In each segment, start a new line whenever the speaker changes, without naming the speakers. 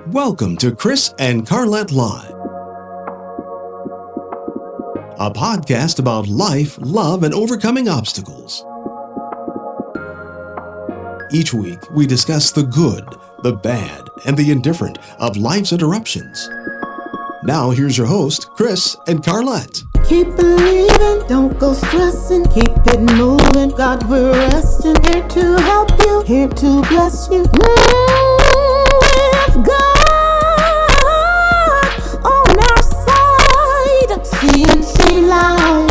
Welcome to Chris and Carlette Live, a podcast about life, love, and overcoming obstacles. Each week, we discuss the good, the bad, and the indifferent of life's interruptions. Now, here's your host, Chris and Carlette.
Keep believing, don't go stressing, keep it moving. God, we're resting, here to help you, here to bless you. With God on our side, CNC Life.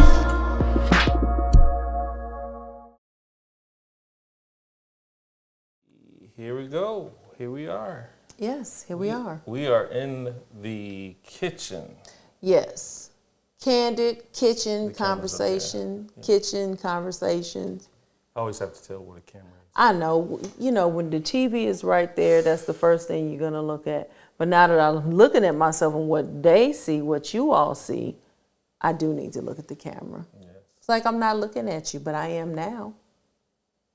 Here we go. Here we are.
Yes, here we are.
We are in the kitchen.
Yes. Candid kitchen
The camera's up there.
conversation, kitchen conversations.
I always have to tell where the camera is.
I know, when the TV is right there, that's the first thing you're going to look at. But now that I'm looking at myself and what they see, what you all see, I do need to look at the camera.
Yes.
It's like I'm not looking at you, but I am now.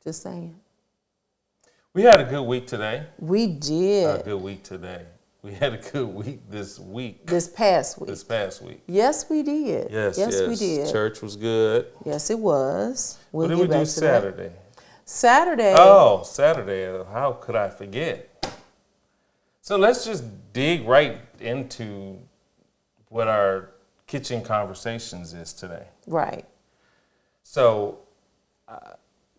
Just saying.
We had a good week today.
We did.
A good week today. We had a good week this week.
This past week.
This past week.
Yes, we did.
Yes,
we did.
Church was good.
Yes, it was.
What did
get
we
back
do
to that.
Saturday?
Saturday.
Oh, Saturday. How could I forget? So let's just dig right into what our kitchen conversations is today.
Right.
So,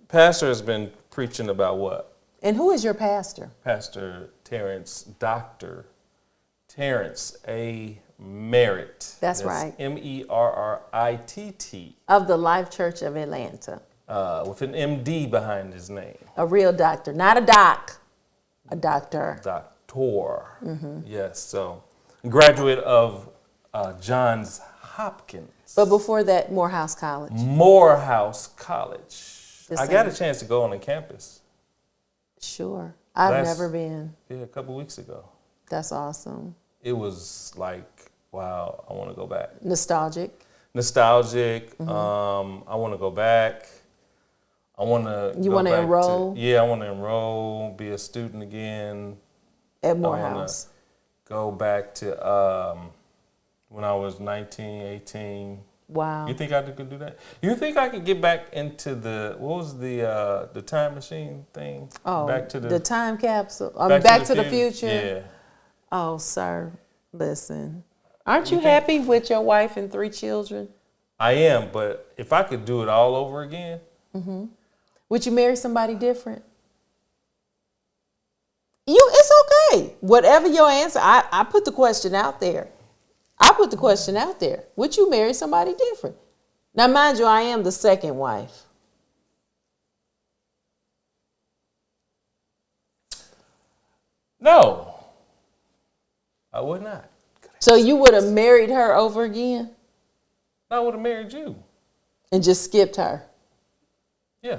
Pastor has been preaching about what?
And who is your pastor?
Pastor Terrence, Dr. Terrence A. Merritt.
That's right.
Merritt.
Of the Life Church of Atlanta.
With an MD behind his name.
A real doctor, not a doc, a doctor.
Doctor. Yes, so graduate of Johns Hopkins.
But before that, Morehouse College.
Morehouse College.
The
I got a
same.
chance to go on the campus.
Sure. I've never been.
Yeah, a couple weeks ago.
That's awesome.
It was like, wow, I want to go back.
Nostalgic.
Nostalgic. I want to go back. I want to.
You want to enroll?
I want to enroll, be a student again.
At Morehouse.
Go back to when I was 19, 18.
Wow.
You think I could do that? You think I could get back into what was the time machine thing?
Oh,
back to
the time capsule.
Back
to the future.
Yeah.
Oh, sir, listen. Aren't you happy with your wife and 3 children?
I am, but if I could do it all over again.
Would you marry somebody different? It's okay. Whatever your answer, I put the question out there. Would you marry somebody different? Now, mind you, I am the second wife.
No, I would not.
So you would have married her over again
I would have married you.
and just skipped her.
Yeah.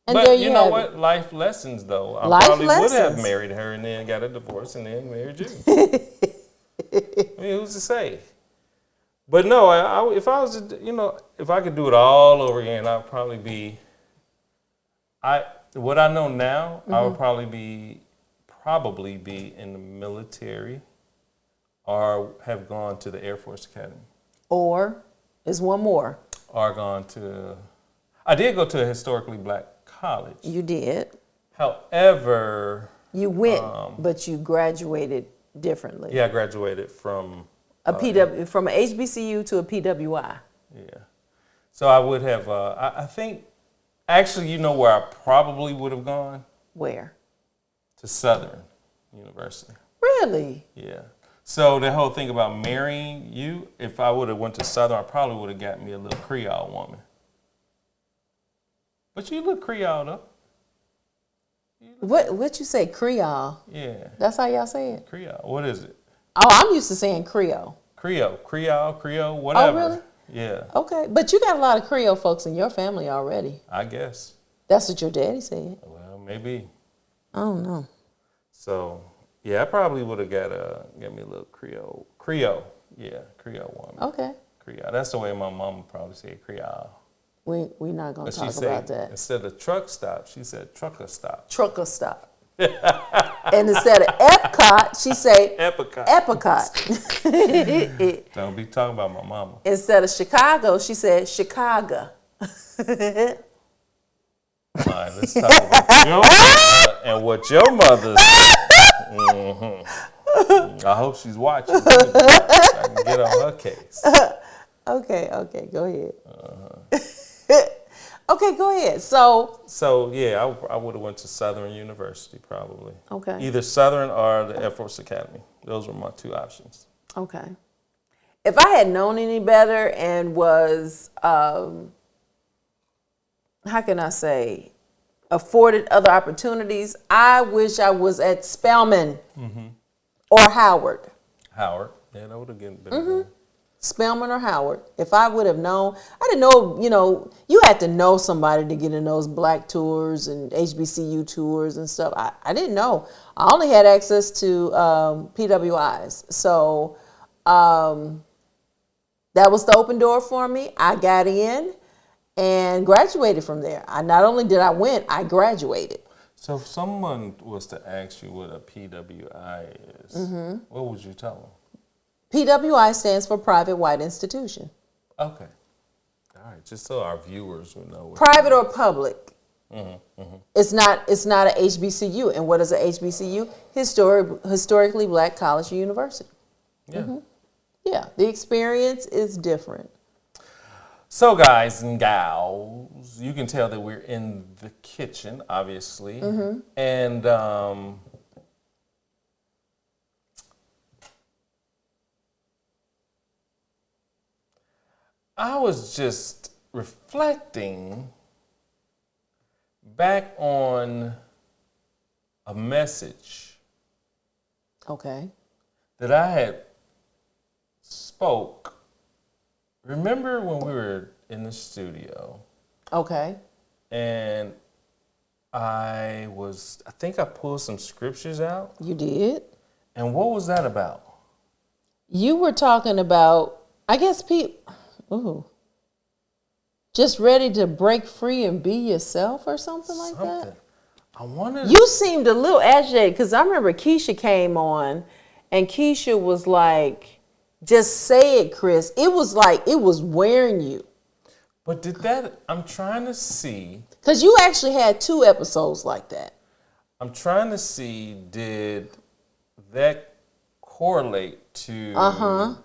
And
But
there
you know
have
what? Life lessons, though. I
Life
probably would have
lessons.
married her and then got a divorce and then married you. I mean, who's to say? But no, if I was, if I could do it all over again, I'd probably be. What I know now, I would probably be in the military, or have gone to the Air Force Academy,
Or is one more.
or gone to. I did go to a historically black college.
You did.
However,
You went, but you graduated differently.
yeah, I graduated from
A PW from an HBCU to a PWI.
yeah. So I would have. I think actually, you know where I probably would have gone?
Where?
To Southern University.
Really?
Yeah. So the whole thing about marrying you, if I would have went to Southern, I probably would have got me a little Creole woman. But you look Creole though.
What you say, Creole?
Yeah.
That's how y'all say it?
Creole. What is it?
Oh, I'm used to saying Creole.
Creole, whatever.
Oh, really?
Yeah,
Okay, but you got a lot of Creole folks in your family already.
I guess.
That's what your daddy said.
Well, maybe.
I don't know.
So, yeah, I probably would have got me a little Creole. Yeah, Creole woman.
Okay.
Creole. That's the way my mom would probably say Creole.
We're not going
But
to
she
talk
said,
about that.
instead of truck stop, she said trucker stop.
Trucker stop. And instead of Epcot, she say
Epcot.
Epcot.
Don't be talking about my mama.
Instead of Chicago, she said Chicago.
All right, let's talk about your mother and what your mother's. I hope she's watching. So I can get on her case.
Okay, go ahead. Okay, go ahead. So
yeah, I would have went to Southern University probably.
Okay.
Either Southern or the Air Force Academy. Those were my two options.
Okay. If I had known any better and was, how can I say, afforded other opportunities, I wish I was at Spelman or Howard.
Howard. Yeah, that would have been better.
Spelman or Howard. If I would have known, I didn't know, you had to know somebody to get in those black tours and HBCU tours and stuff. I didn't know. I only had access to PWIs. So that was the open door for me. I got in and graduated from there. Not only did I win, I graduated.
So if someone was to ask you what a PWI is, what would you tell them?
PWI stands for Private White Institution.
Okay. All right. Just so our viewers would know.
Private or public. It's not a HBCU. And what is a HBCU? Historically Black College or University.
Yeah.
Yeah. The experience is different.
So guys and gals, you can tell that we're in the kitchen, obviously. And I was just reflecting back on a message
Okay.
that I had spoke. Remember when we were in the studio
Okay.
and I think I pulled some scriptures out.
You did.
And what was that about?
You were talking about, I guess, just ready to break free and be yourself or something like that.
I wanted.
You seemed a little agitated because I remember Keisha came on and Keisha was like, just say it, Chris. It was like it was wearing you.
But I'm trying to see.
Because you actually had 2 episodes like that.
I'm trying to see, did that correlate to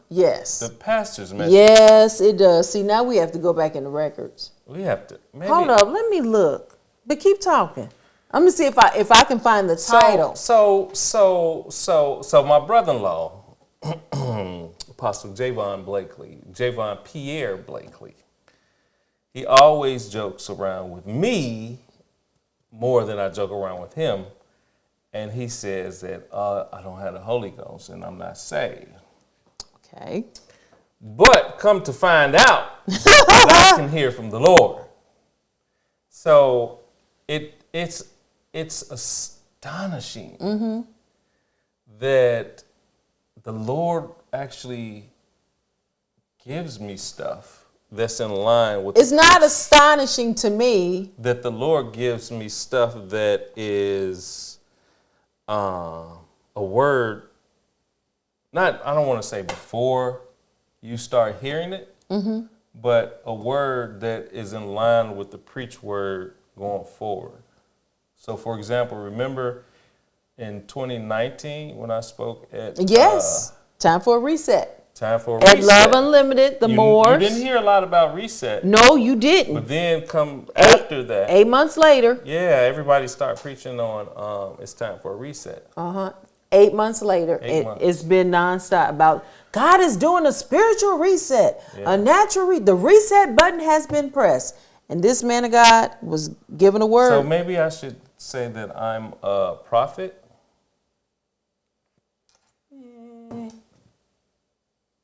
Yes.
the pastor's message?
Yes, it does. See, now we have to go back in the records.
We have to. Maybe.
Hold up, let me look. But keep talking. I'm gonna see if I can find the title.
So my brother-in-law, Apostle Javon Pierre Blakely, he always jokes around with me more than I joke around with him. And he says that I don't have the Holy Ghost and I'm not saved.
Okay.
But come to find out, I can hear from the Lord. So it's astonishing that the Lord actually gives me stuff that's in line with.
It's not astonishing to me
that the Lord gives me stuff that is a word. I don't want to say before you start hearing it, but a word that is in line with the preach word going forward. So, for example, remember in 2019 when I spoke at
time for a reset.
Time for a
At
reset.
Love Unlimited, the Moors.
You didn't hear a lot about reset.
No, you didn't.
But then after that,
8 months later.
Yeah, everybody start preaching on it's time for a reset.
8 months later, it's been nonstop about God is doing a spiritual reset, a natural the reset button has been pressed. And this man of God was given a word.
So maybe I should say that I'm a prophet.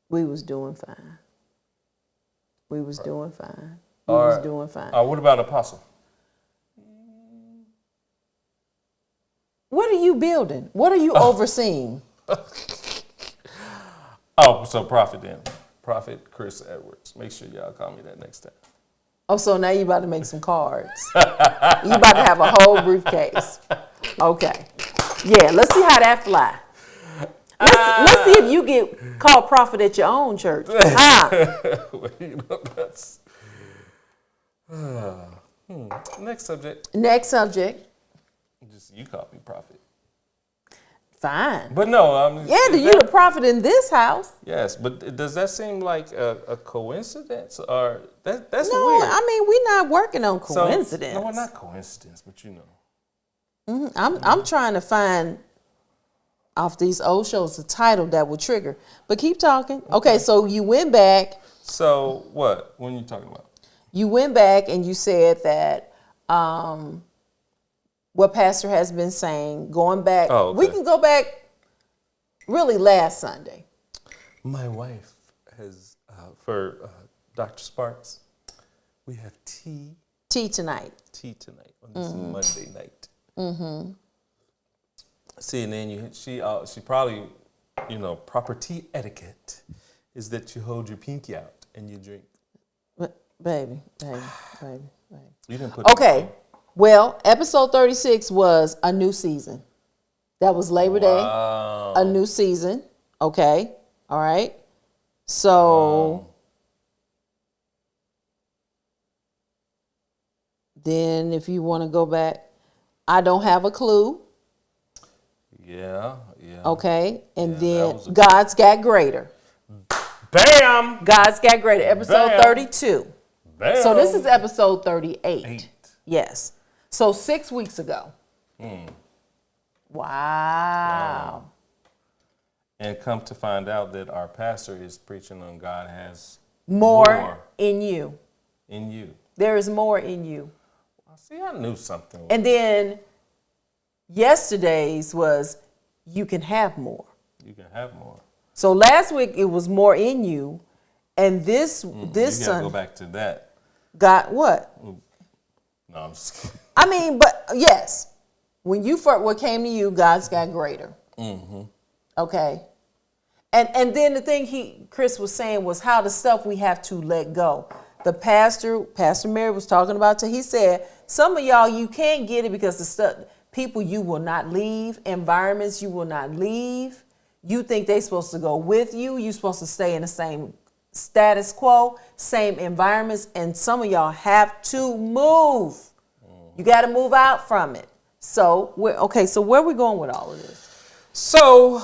We was doing fine. We was doing fine.
What about apostle?
What are you building? What are you overseeing?
So prophet then. Prophet Chris Edwards. Make sure y'all call me that next time.
Oh, so now you about to make some cards. You about to have a whole briefcase. Okay. Yeah, let's see how that fly. Let's see if you get called prophet at your own church.
That's next subject.
Next subject.
Just you call me prophet.
Fine.
But no, I'm
You the prophet in this house.
Yes, but does that seem like a coincidence or that's
No,
weird?
I mean we're not working on coincidence.
No, well, not coincidence, but you know.
I'm trying to find off these old shows the title that will trigger. But keep talking. Okay, so you went back.
So what? What are you talking about?
You went back and you said that what Pastor has been saying, going back.
Oh, okay.
We can go back really last Sunday.
My wife has, for Dr. Sparks, we have tea.
Tea tonight.
Tea tonight on this Monday night. Mm-hmm. See, and then she probably, proper tea etiquette is that you hold your pinky out and you drink.
Baby.
You didn't put
Okay. Well, episode 36 was a new season. That was Labor Day. A new season. Okay. All right. So then if you want to go back, I don't have a clue.
Yeah.
Okay. And then
that was
God's Got Greater.
Bam!
God's Got Greater. Episode
Bam.
32.
Bam!
So this is episode 38.
8.
Yes. So 6 weeks ago. Wow.
And come to find out that our pastor is preaching on God has
More in you.
in you.
There is more in you.
See, I knew something.
And then yesterday's was you can have more.
You can have more.
So last week it was more in you. And this
You gotta
Sunday
go back to that.
got what?
No, I'm just kidding.
I mean, but yes, when you first, what came to you, God's got greater. Mm-hmm. Okay. And then the thing Chris was saying was how the stuff we have to let go. The Pastor Mary was talking about, he said, some of y'all, you can't get it because the stuff, people you will not leave, environments you will not leave. You think they're supposed to go with you. You're supposed to stay in the same status quo, same environments, and some of y'all have to move. You got to move out from it. So, so where are we going with all of this?
So,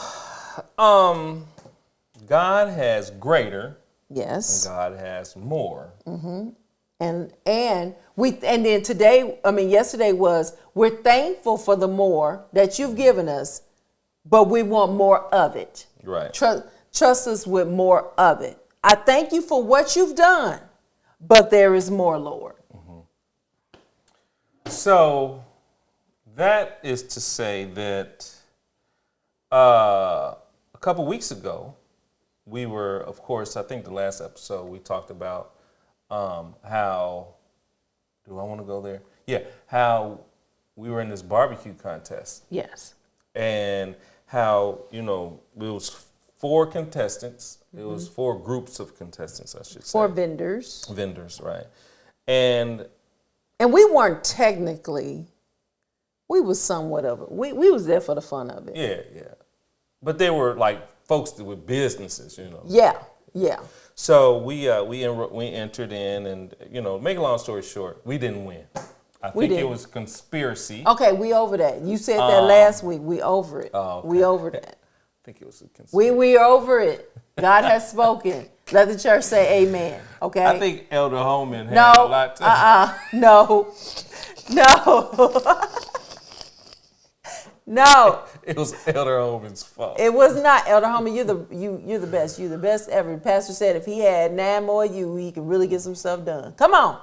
God has greater.
Yes.
And God has more.
Mm-hmm. And then yesterday was, we're thankful for the more that you've given us, but we want more of it.
Right.
Trust us with more of it. I thank you for what you've done, but there is more, Lord.
Mm-hmm. So that is to say that a couple weeks ago, we were, of course, I think the last episode we talked about how, do I want to go there? Yeah, how we were in this barbecue contest.
Yes.
And how, it was 4 contestants. It was 4 groups of contestants, I should say.
4 vendors.
Vendors, right. And
we weren't technically, we was somewhat of it. We was there for the fun of it.
Yeah. But they were like folks with businesses,
Yeah.
So we entered in, and make a long story short, we didn't win. I think it was conspiracy.
Okay, we over that. You said that last week. We over it.
Oh, okay.
We over that.
I think it was a conspiracy.
We over it. God has spoken. Let the church say amen. Okay.
I think Elder Holman had a lot to
No.
It was Elder Holman's fault.
It was not, Elder Holman. You're the best. You're the best ever. The pastor said if he had 9 more of you, he could really get some stuff done. Come on.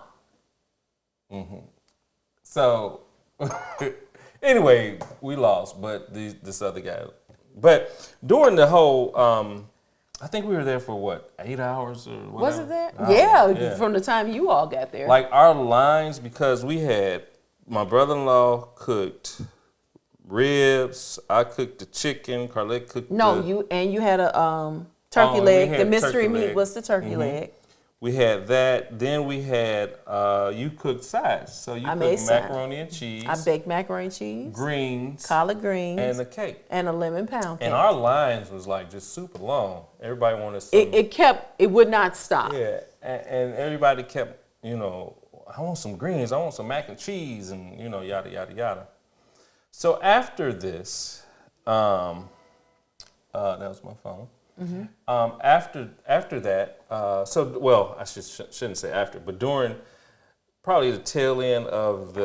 Mm-hmm. So, anyway, we lost, but this other guy. But during the whole, I think we were there for what, 8 hours or whatever?
Was it that? Yeah, from the time you all got there.
Like our lines, because we had, my brother-in-law cooked ribs, I cooked the chicken, Carlette cooked
you had a turkey leg. The mystery meat was the turkey leg.
We had that. Then we had you cooked sides. So you cooked macaroni and cheese.
I baked macaroni and cheese.
Greens.
Collard greens.
And a cake.
And a lemon pound cake.
And our lines was like just super long. Everybody wanted some.
It would not stop.
Yeah. And everybody kept, you know, I want some greens. I want some mac and cheese and, you know, yada, yada, yada. So after this, that was my phone. Mm-hmm. After that, I shouldn't say after, but during probably the tail end of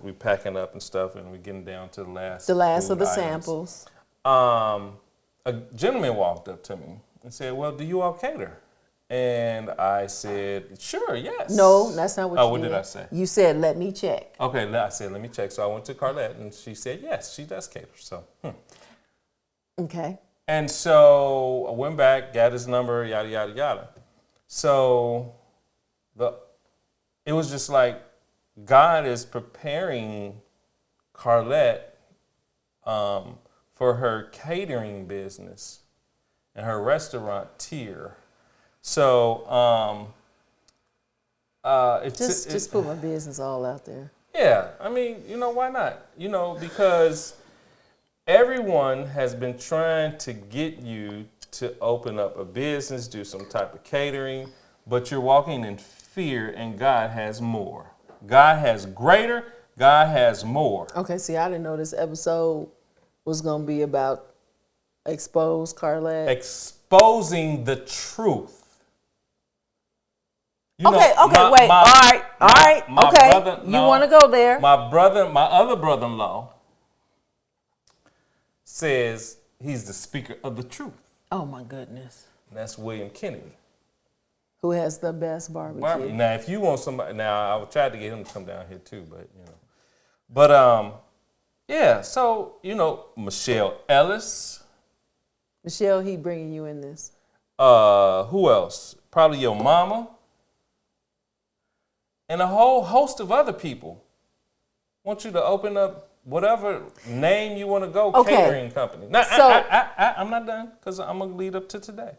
we packing up and stuff, and we're getting down to the last
of the
items.
samples.
A gentleman walked up to me and said, "Well, do you all cater?" And I said, "Sure, yes."
No, that's not what you did.
Oh, what did I say?
You said, "Let me check."
Okay, I said, "Let me check." So I went to Carlette, and she said, "Yes, she does cater." So,
Okay.
And so I went back, got his number, yada, yada, yada. So it was just like God is preparing Carlette for her catering business and her restaurant tier. So
just put my business all out there.
Yeah, I mean, you know, why not? You know, because everyone has been trying to get you to open up a business, do some type of catering, but you're walking in fear, and God has more. God has greater, God has more.
Okay, see, I didn't know this episode was going to be about expose Carlette.
Exposing the truth. You
okay,
know,
wait. All right. Okay,
brother,
you want to go there.
My other brother-in-law says he's the speaker of the truth.
Oh, my goodness.
And that's William Kennedy.
Who has the best barbecue.
Now, if you want somebody, now I tried to get him to come down here too, but, you know. But, yeah, so, you know, Michelle Ellis.
Michelle, he bringing you in this.
Who else? Probably your mama. And a whole host of other people. Want you to open up whatever name you want to go, catering company. Now, so, I'm not done because I'm going to lead up to today.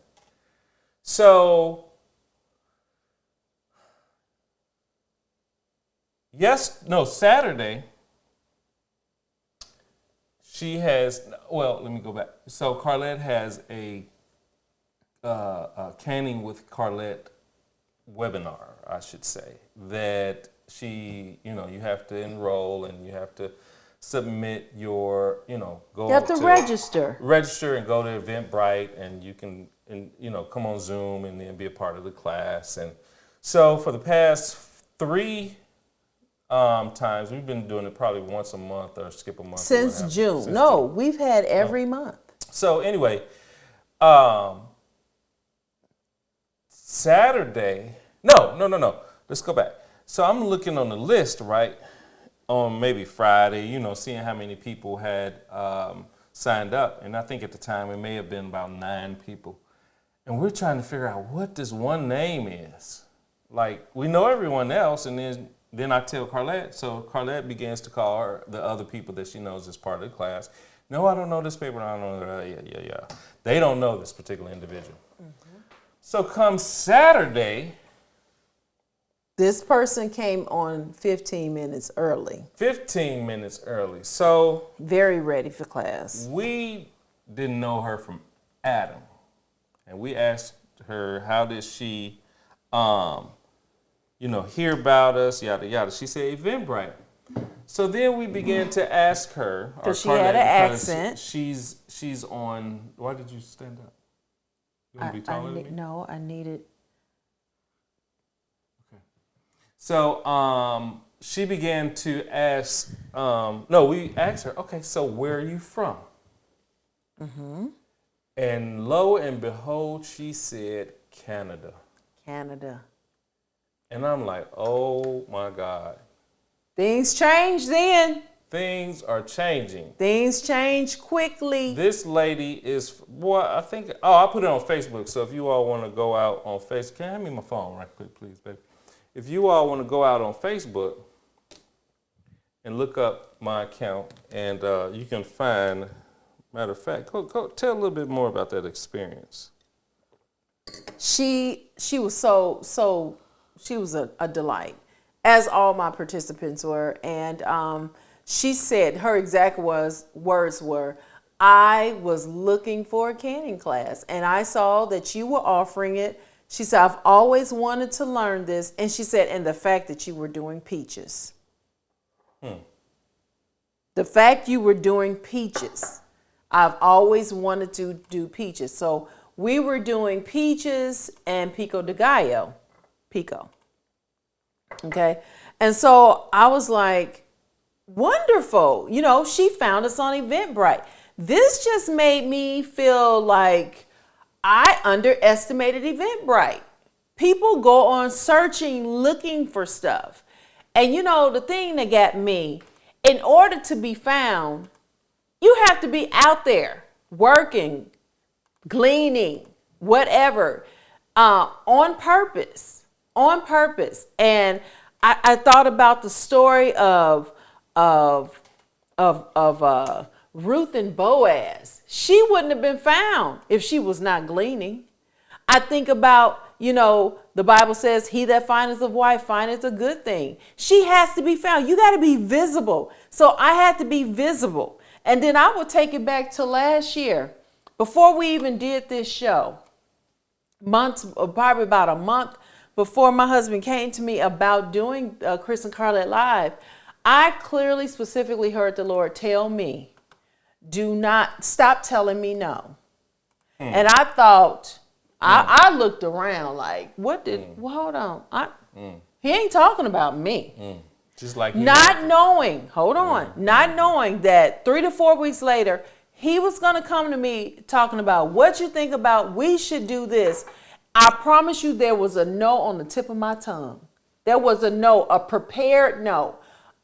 So, Saturday, she has, let me go back. So, Carlette has a Canning with Carlette webinar, I should say, that she, you know, you have to enroll and you have to submit your, you know, go
you have to register
and go to Eventbrite, and you can, you know, come on Zoom and then be a part of the class. And so for the past 3 times, we've been doing it probably once a month or skip a month.
Since June. June. We've had every month. So
anyway, Saturday, no. Let's go back. So I'm looking on the list, right, on maybe Friday, you know, seeing how many people had signed up. And I think at the time it may have been about 9 people. And we're trying to figure out what this one name is. Like, we know everyone else, and then I tell Carlette. So Carlette begins to call the other people that she knows as part of the class. No, I don't know this paper. I don't know that. Yeah. They don't know this particular individual. Mm-hmm. So come Saturday,
this person came on 15 minutes early.
15 minutes early. So
very ready for class.
We didn't know her from Adam. And we asked her, how did she, you know, hear about us, yada, yada. She said Eventbrite. So then we began to ask her.
Because she had an accent.
She's on, why did you stand up? You want to be taller than me?
No, I needed.
So she began to ask, we asked her, okay, so where are you from? Mm-hmm. And lo and behold, she said Canada.
Canada.
And I'm like, oh my God.
Things change then.
Things are changing.
Things change quickly.
This lady is, I put it on Facebook. So if you all want to go out on Facebook, can you hand me my phone right quick, please, baby? If you all want to go out on Facebook and look up my account, and you can find, matter of fact, go tell a little bit more about that experience.
she was she was a delight, as all my participants were. And she said her exact words were, I was looking for a canning class and I saw that you were offering it. She said, I've always wanted to learn this. And she said, and the fact that you were doing peaches. The fact you were doing peaches. I've always wanted to do peaches. So we were doing peaches and pico de gallo. Pico. Okay. And so I was like, wonderful. You know, she found us on Eventbrite. This just made me feel like I underestimated Eventbrite. People go on searching, looking for stuff. And you know, the thing that got me, in order to be found, you have to be out there working, gleaning, whatever, on purpose. And I thought about the story of Ruth and Boaz. She wouldn't have been found if she was not gleaning. I think about, you know, the Bible says, he that findeth a wife findeth a good thing. She has to be found. You got to be visible. So I had to be visible. And then I will take it back to last year, before we even did this show, probably about a month before my husband came to me about doing Chris and Carlette Live. I clearly, specifically heard the Lord tell me, do not stop telling me no. And I thought, I looked around like, what did, well, hold on. He ain't talking about me.
Just like
not knowing that 3 to 4 weeks later, he was going to come to me talking about what you think about, we should do this. I promise you there was a no on the tip of my tongue. There was a no, a prepared no.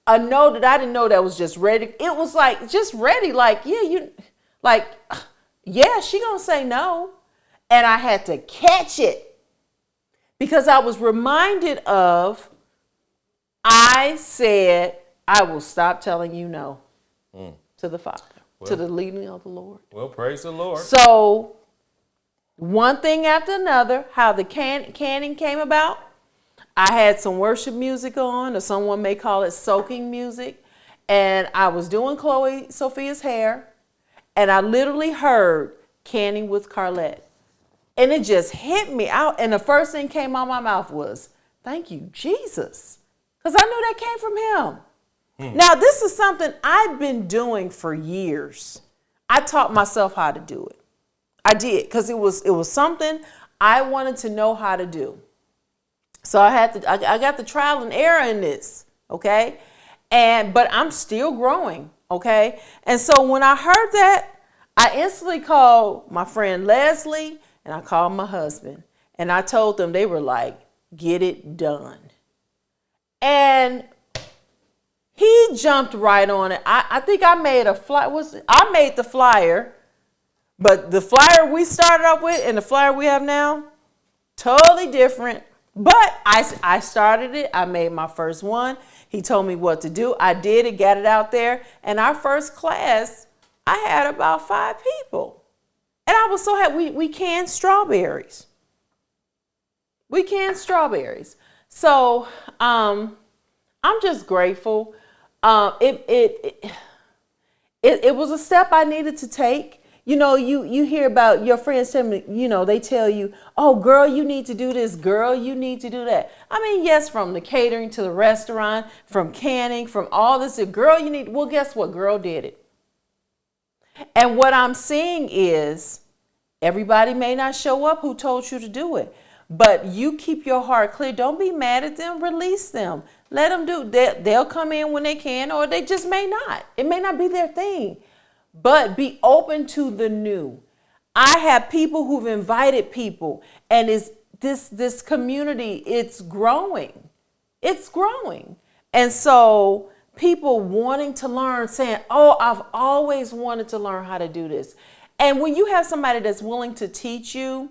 A no that I didn't know that was just ready. It was like, just ready. Like, yeah, she gonna say no. And I had to catch it because I was reminded of, I said, I will stop telling you no to the Father, to the leading of the Lord.
Well, praise the Lord.
So one thing after another, how the canning came about. I had some worship music on, or someone may call it soaking music. And I was doing Chloe Sophia's hair. And I literally heard Canning with Carlette. And it just hit me out. And the first thing came out of my mouth was, thank you, Jesus. Because I knew that came from him. Now, this is something I've been doing for years. I taught myself how to do it. I did, because it was something I wanted to know how to do. So I got the trial and error in this, okay? But I'm still growing, okay? And so when I heard that, I instantly called my friend Leslie and I called my husband. And I told them, they were like, get it done. And he jumped right on it. I think I made a flyer. I made the flyer, but the flyer we started off with and the flyer we have now, totally different. But I started it. I made my first one. He told me what to do. I did it, got it out there. And our first class, I had about 5 people. And I was so happy. We canned strawberries. So I'm just grateful. It was a step I needed to take. You know, you hear about your friends tell me, you know, they tell you, oh, girl, you need to do this. Girl, you need to do that. I mean, yes, from the catering to the restaurant, from canning, from all this. Girl, you need, well, guess what? Girl did it. And what I'm seeing is everybody may not show up who told you to do it, but you keep your heart clear. Don't be mad at them. Release them. Let them do that. They'll come in when they can, or they just may not. It may not be their thing. But be open to the new. I have people who've invited people, and it's this community, it's growing. It's growing. And so people wanting to learn, saying, oh, I've always wanted to learn how to do this. And when you have somebody that's willing to teach you,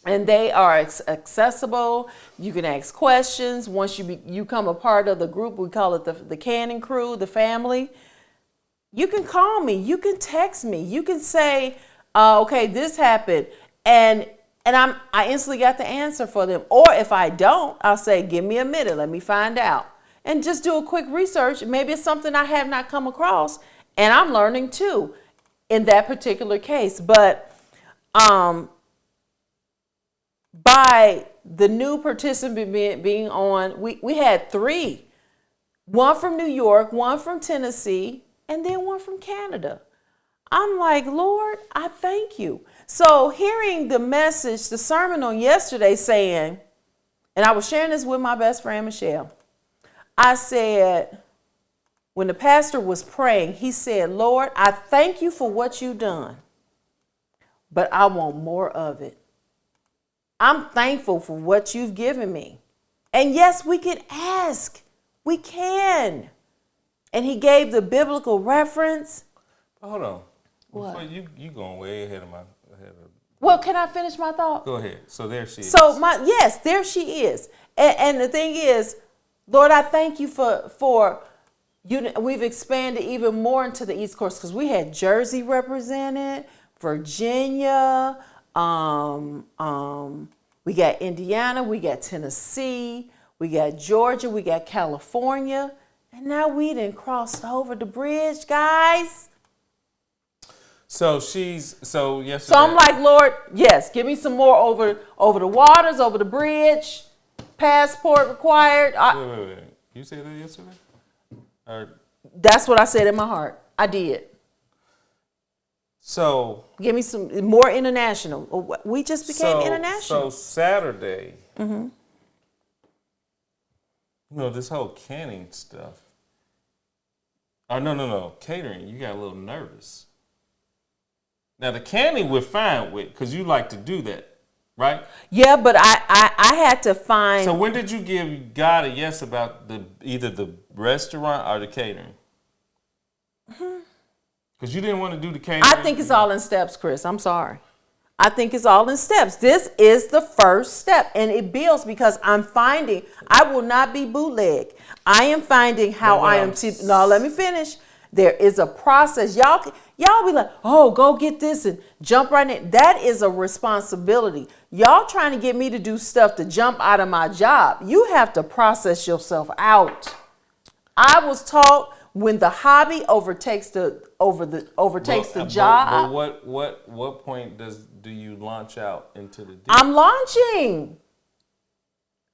and they are accessible, you can ask questions. Once you become a part of the group, we call it the canning crew, the family. You can call me, you can text me, you can say, okay, this happened. And I instantly got the answer for them. Or if I don't, I'll say, give me a minute, let me find out. And just do a quick research. Maybe it's something I have not come across, and I'm learning too in that particular case. But by the new participant being on, we had 3. One from New York, one from Tennessee, and then one from Canada. I'm like, Lord, I thank you. So hearing the message, the sermon on yesterday saying, and I was sharing this with my best friend, Michelle. I said, when the pastor was praying, he said, Lord, I thank you for what you've done, but I want more of it. I'm thankful for what you've given me. And yes, we can ask. We can. And he gave the biblical reference.
Hold on.
What?
Before you going way ahead of
Well, can I finish my thought?
Go ahead. So there she is.
So yes, there she is. And the thing is, Lord, I thank you for you. We've expanded even more into the East Coast because we had Jersey represented, Virginia, we got Indiana, we got Tennessee, we got Georgia, we got California, and now we done crossed over the bridge, guys.
So yesterday.
So I'm like, Lord, yes, give me some more over the waters, over the bridge, passport required.
Wait. You said that yesterday? Or
that's what I said in my heart. I did.
So
give me some more international. We just became international.
So Saturday, this whole canning stuff. Oh, no. Catering, you got a little nervous. Now, the canning we're fine with because you like to do that, right?
Yeah, but I had to find.
So when did you give God a yes about either the restaurant or the catering? Because you didn't want to do the catering.
I think it's all in steps, Chris. I'm sorry. I think it's all in steps. This is the first step, and it builds because I'm finding I will not be bootleg. I am finding how I am. No, let me finish. There is a process. Y'all be like, oh, go get this and jump right in. That is a responsibility. Y'all trying to get me to do stuff to jump out of my job. You have to process yourself out. I was taught when the hobby overtakes the job.
But what point do you launch out into the deep?
I'm launching.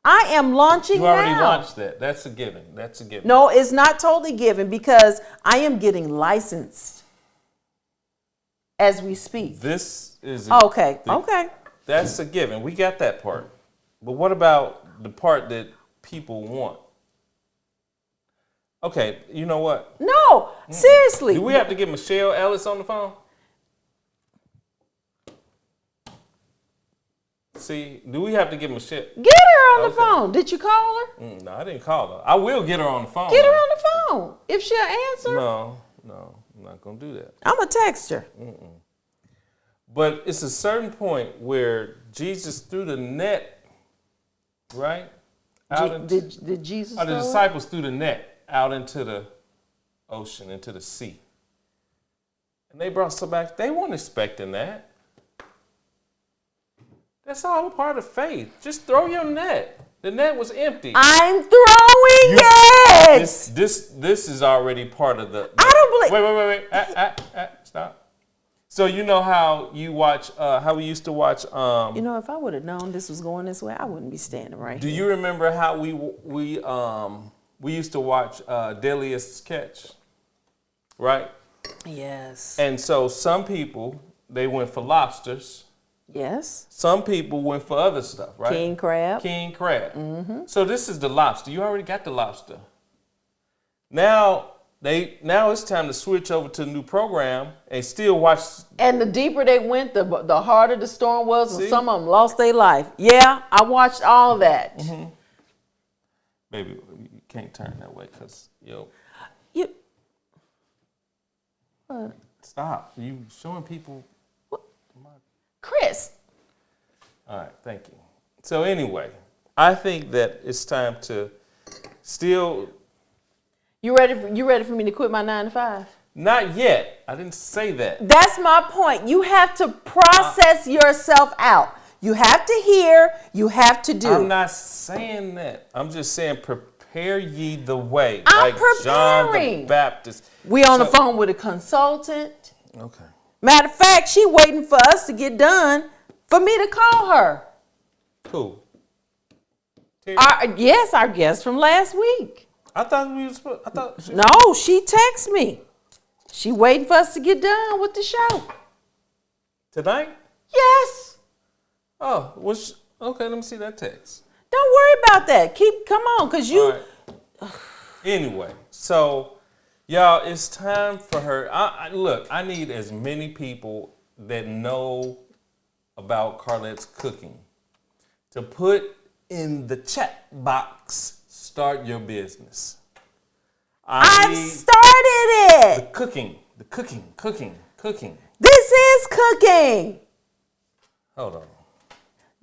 I am launching now.
You already launched that. That's a given.
No, it's not totally given because I am getting licensed as we speak.
This is
okay.
That's a given. We got that part. But what about the part that people want? Okay, you know what?
No, seriously.
Do we have to get Michelle Ellis on the phone? See, do we have to get Michelle?
Get her on the phone. Did you call her?
No, I didn't call her. I will get her on the phone.
Get her on the phone. If she'll answer.
No, I'm not going to do that.
I'm going to text her.
But it's a certain point where Jesus threw the net, right?
Did Jesus
the disciples threw the net out into the ocean, into the sea. And they brought some back. They weren't expecting that. That's all a part of faith. Just throw your net. The net was empty.
I'm throwing it.
This is already part of the
I don't believe.
Wait. Stop. So you know how you watch, how we used to watch.
If I would have known this was going this way, I wouldn't be standing right
here. Do you remember how we used to watch Deadliest Catch, right?
Yes.
And so some people, they went for lobsters.
Yes.
Some people went for other stuff, right?
King crab.
Mm-hmm. So this is the lobster. You already got the lobster. Now it's time to switch over to a new program and still watch.
And the deeper they went, the harder the storm was, and some of them lost their life. Yeah, I watched all that.
Mm-hmm. Baby, you can't turn that way because
You.
What? Stop. You showing people.
Chris.
All right, thank you. So anyway, I think that it's time to still.
You ready for me to quit my 9 to 5?
Not yet. I didn't say that.
That's my point. You have to process yourself out. You have to hear, you have to do.
I'm not saying that. I'm just saying prepare ye the way.
I'm
like John the
preparing.
Baptist.
We on the phone with a consultant.
Okay.
Matter of fact, she waiting for us to get done for me to call her.
Who?
Yes, our guest from last week.
I thought
No, she texted me. She waiting for us to get done with the show.
Tonight?
Yes.
Oh, okay, let me see that text.
Don't worry about that. Come on, because you.
All right. Anyway, so y'all, it's time for her. Look, I need as many people that know about Carlette's cooking to put in the chat box, start your business.
I've started it.
The cooking.
This is cooking.
Hold on.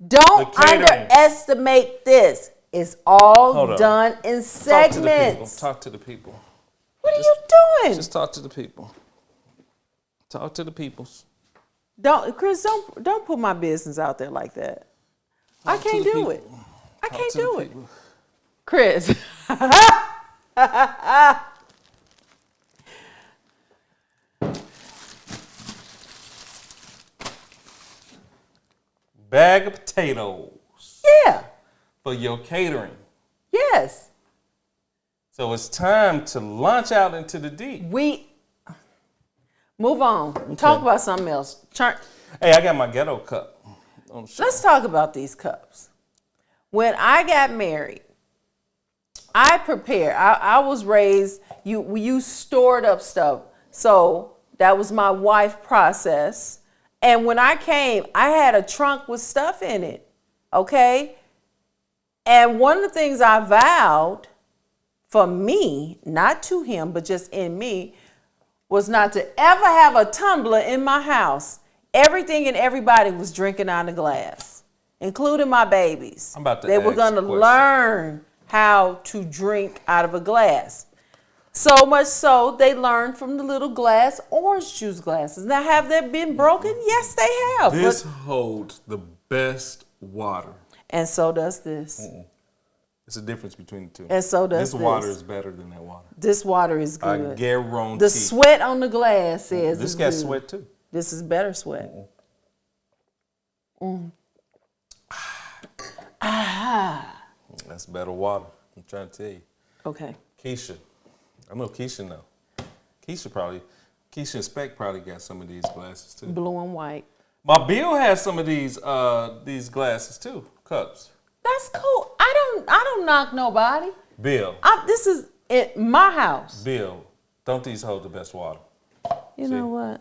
Don't underestimate this. It's all done in segments.
Talk to the people.
What are you doing?
Just talk to the people. Talk to the peoples.
Chris, don't put my business out there like that. I can't do it. I can't do it. Chris.
Bag of potatoes.
Yeah.
For your catering.
Yes.
So it's time to launch out into the deep.
Move on. Okay. Talk about something else.
Hey, I got my ghetto cup.
Let's talk about these cups. When I got married, I prepared. I was raised, you stored up stuff. So that was my wife process. And when I came, I had a trunk with stuff in it. Okay? And one of the things I vowed for me, not to him, but just in me, was not to ever have a tumbler in my house. Everything and everybody was drinking out of glass, including my babies. They were going to learn how to drink out of a glass. So much so, they learned from the little glass orange juice glasses. Now, have they been broken? Yes, they have.
This holds the best water.
And so does this.
It's a difference between the two.
And so does this.
This water is better than that water.
This water is good.
I guarantee.
The sweat on the glass says
this got sweat too.
This is better sweat.
That's better water. I'm trying to tell you.
Okay.
Keisha. I know Keisha now. Keisha and Speck probably got some of these glasses too.
Blue and white.
My Bill has some of these glasses too, cups.
That's cool. I don't knock nobody.
Bill.
This is at my house.
Bill, don't these hold the best water?
You know what?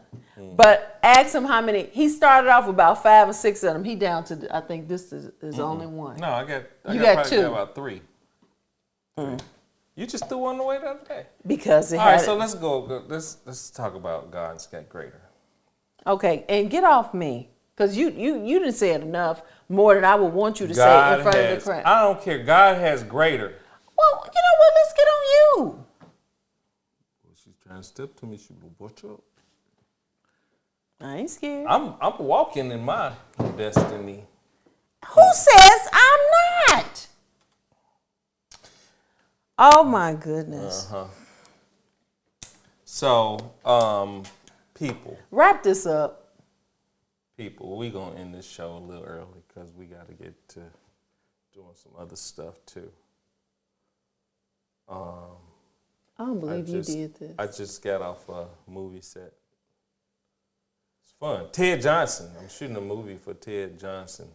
But ask him how many. He started off with about 5 or 6 of them. He down to, I think this is only one.
No, I
got two.
About 3. You just threw one away the other day.
Because it
All
had.
right, so let's go. Let's talk about God's got greater.
Okay, and get off me, because you didn't say it enough, more than I would want you to say in front of the crowd.
I don't care. God has greater.
Well, you know what? Let's get on you.
Well, she's trying to step to me. She will watch up.
I ain't scared.
I'm walking in my destiny.
Who says I'm not? Oh my goodness.
So, people.
Wrap this up.
People, we gonna end this show a little early because we gotta get to doing some other stuff too.
I don't believe you did this.
I just got off a movie set. It's fun. Ted Johnson. I'm shooting a movie for Ted Johnson.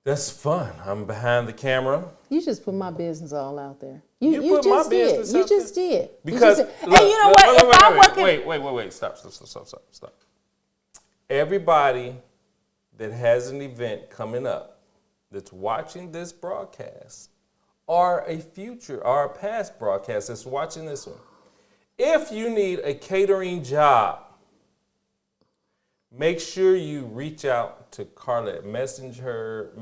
That's fun. I'm behind the camera.
You just put my business all out there.
You put
just
my business
did.
out
You just
there.
did.
Because
and you know what?
Wait. Stop. Everybody that has an event coming up that's watching this broadcast or a past broadcast that's watching this one, if you need a catering job, make sure you reach out to Carlette. Message her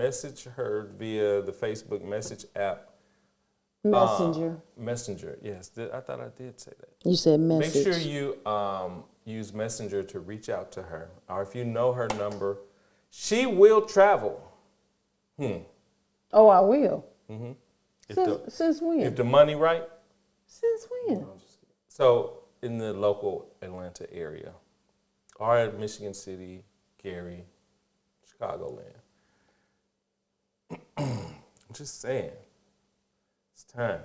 via the Facebook message app. Messenger, yes. I thought I did say that.
You said message.
Make sure you use Messenger to reach out to her. Or if you know her number, She will travel.
Oh, I will.
If
Since when?
if the money right.
Since when?
So in the local Atlanta area, or at Michigan City, Gary, Chicagoland. I'm just saying, it's time.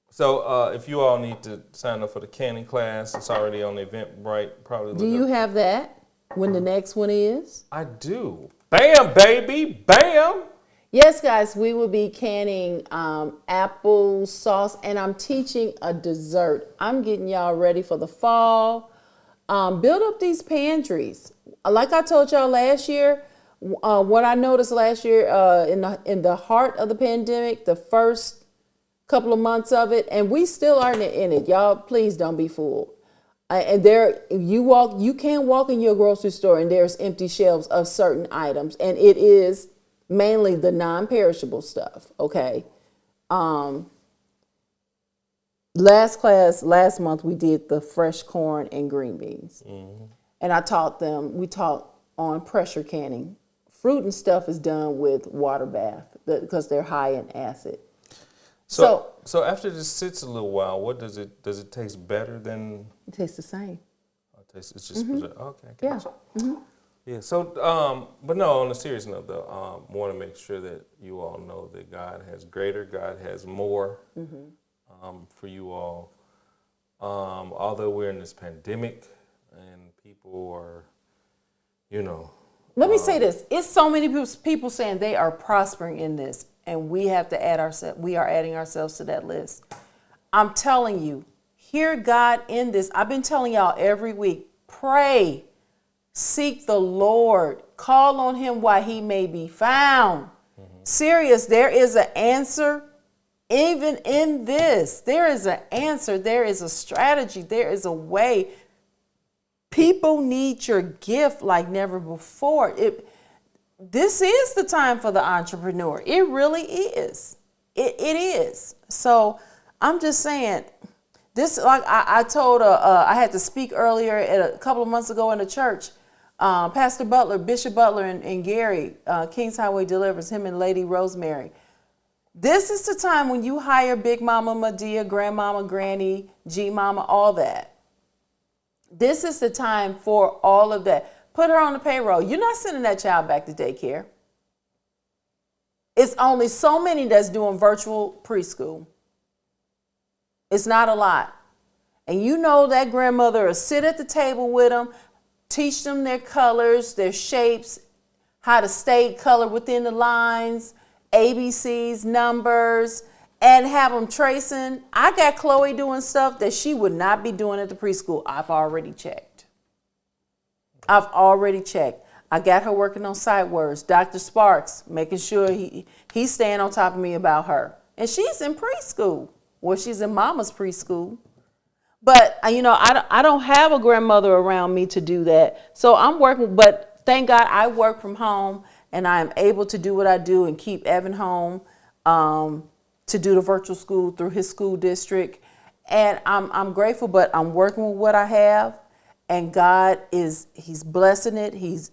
So if you all need to sign up for the canning class, it's already on the Eventbrite. Probably.
Do you have that when the next one is?
I do. Bam, baby, bam.
Yes, guys, we will be canning apple sauce, and I'm teaching a dessert. I'm getting y'all ready for the fall. Build up these pantries. Like I told y'all last year, what I noticed last year in the heart of the pandemic, the first couple of months of it, and we still are in it. Y'all, please don't be fooled. And you can't walk in your grocery store and there's empty shelves of certain items, and it is mainly the non-perishable stuff. Okay. Last month we did the fresh corn and green beans, and we taught on pressure canning. Fruit and stuff is done with water bath because they're high in acid.
So after this sits a little while, what does it taste better than?
It tastes the same.
It's just okay.
Yeah.
Yeah. So, but no. On a serious note, though, want to make sure that you all know that God has greater, God has more for you all. Although we're in this pandemic and people are,
Let me say this: it's so many people saying they are prospering in this, and we have to add ourselves. We are adding ourselves to that list. I'm telling you, hear God in this. I've been telling y'all every week: pray, seek the Lord, call on Him while He may be found. Serious, there is an answer. Even in this, there is an answer. There is a strategy. There is a way. People need your gift like never before. This is the time for the entrepreneur. It really is. It is. So I'm just saying, this, like I told, I had to speak earlier a couple of months ago in the church. Pastor Butler, Bishop Butler and Gary, Kings Highway Delivers, him and Lady Rosemary. This is the time when you hire Big Mama Medea, Grandmama, Granny, G Mama, all that. This is the time for all of that. Put her on the payroll. You're not sending that child back to daycare. It's only so many that's doing virtual preschool. It's not a lot. And you know that grandmother will sit at the table with them, teach them their colors, their shapes, how to state color within the lines, ABCs, numbers, and have them tracing. I got Chloe doing stuff that she would not be doing at the preschool. I've already checked. I got her working on sight words. Dr. Sparks, making sure he's staying on top of me about her. And she's in preschool. Well, she's in mama's preschool. But, I don't have a grandmother around me to do that. So I'm working, but thank God I work from home and I am able to do what I do and keep Evan home to do the virtual school through his school district. And I'm grateful, but I'm working with what I have. And God He's blessing it. His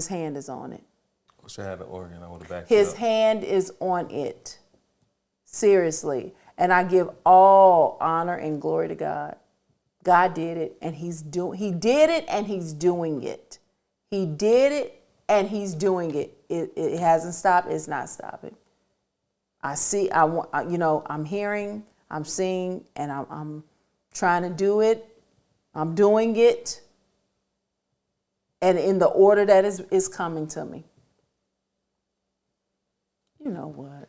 hand is on it.
Wish I had the organ. I would have backed
His hand is on it. Seriously. And I give all honor and glory to God. God did it, and He did it, and He's doing it. He did it, and He's doing it. It hasn't stopped. It's not stopping. I'm hearing, I'm seeing, and I'm trying to do it. I'm doing it. And in the order that is coming to me. You know what?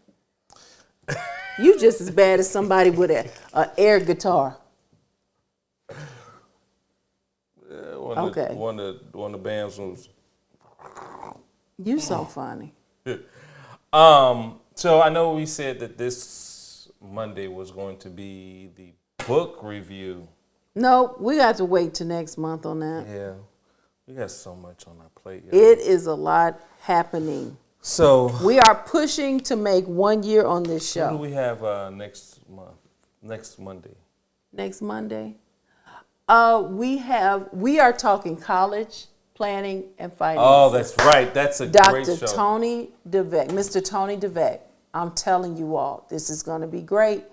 You just as bad as somebody with an air guitar. Okay.
One of the bands was.
You so funny.
So I know we said that this Monday was going to be the book review.
No, we got to wait till next month on that.
Yeah, we got so much on our plate.
It is a lot happening.
So
we are pushing to make 1 year on this show.
What do we have next month? Next Monday.
Next Monday? We are talking college planning and finances.
Oh, that's right. That's a great show.
Dr. Tony DeVec, Mr. Tony DeVec. I'm telling you all, this is going to be great.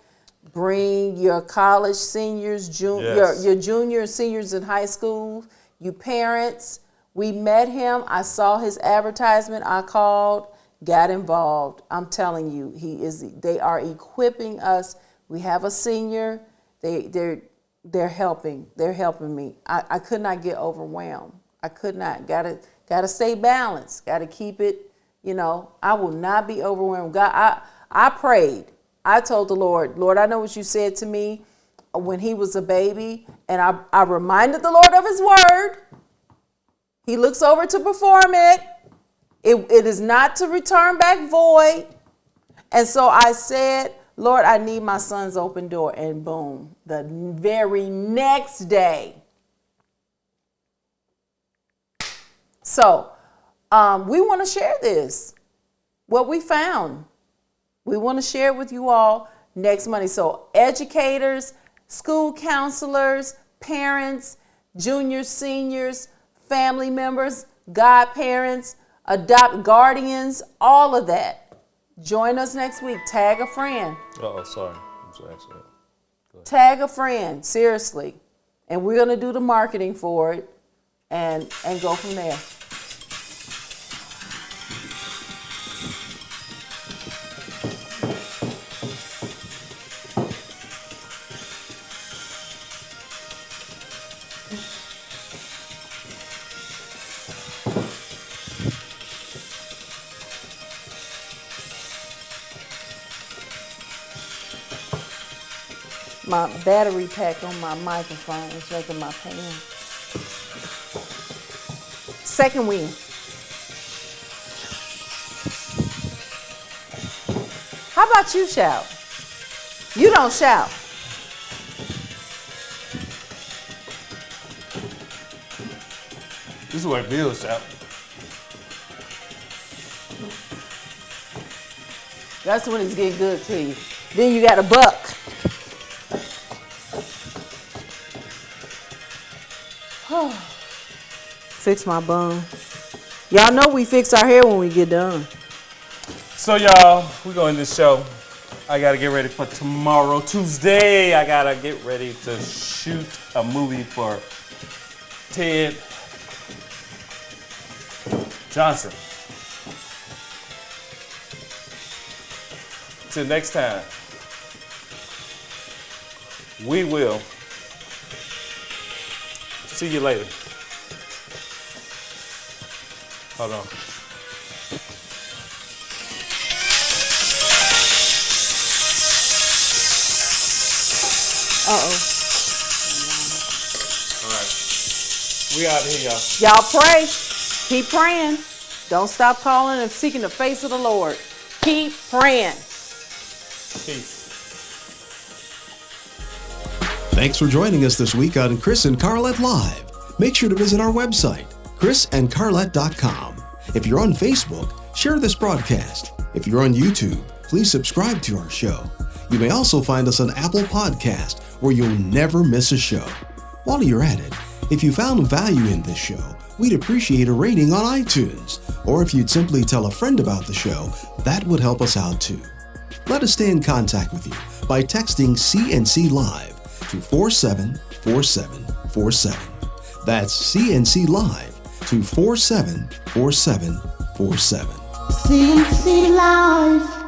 Bring your college seniors, your junior and seniors in high school, you parents. We met him. I saw his advertisement. I called, got involved. I'm telling you, they are equipping us. We have a senior. They're helping. They're helping me. I could not get overwhelmed. I could not. Gotta stay balanced. Gotta keep it. I will not be overwhelmed. God, I prayed. I told the Lord, I know what you said to me when he was a baby, and I reminded the Lord of his word. He looks over to perform it. It is not to return back void. And so I said, Lord, I need my son's open door. And boom, the very next day. So we want to share this, what we found. We want to share it with you all next Monday. So educators, school counselors, parents, juniors, seniors, family members, godparents, adopt guardians, all of that. Join us next week. Tag a friend.
Oh, sorry. I'm sorry.
Tag a friend, seriously. And we're going to do the marketing for it and go from there. My battery pack on my microphone is making my pain. Second win. How about you shout? You don't shout.
This is where Bill shout.
That's when it's getting good to you. Then you got a buck. Fix my bun. Y'all know we fix our hair when we get done.
So y'all, we're going to this show. I got to get ready for tomorrow, Tuesday. I got to get ready to shoot a movie for Ted Johnson. Till next time, we will see you later. Hold on.
Uh-oh.
All right. We out here, y'all.
Y'all pray. Keep praying. Don't stop calling and seeking the face of the Lord. Keep praying.
Peace.
Thanks for joining us this week on Chris and Carlette Live. Make sure to visit our website, chrisandcarlette.com. If you're on Facebook, share this broadcast. If you're on YouTube, please subscribe to our show. You may also find us on Apple Podcast, where you'll never miss a show. While you're at it, if you found value in this show, we'd appreciate a rating on iTunes. Or if you'd simply tell a friend about the show, that would help us out too. Let us stay in contact with you by texting CNC Live to 474747. That's CNC Live to 474747.
CNC Live.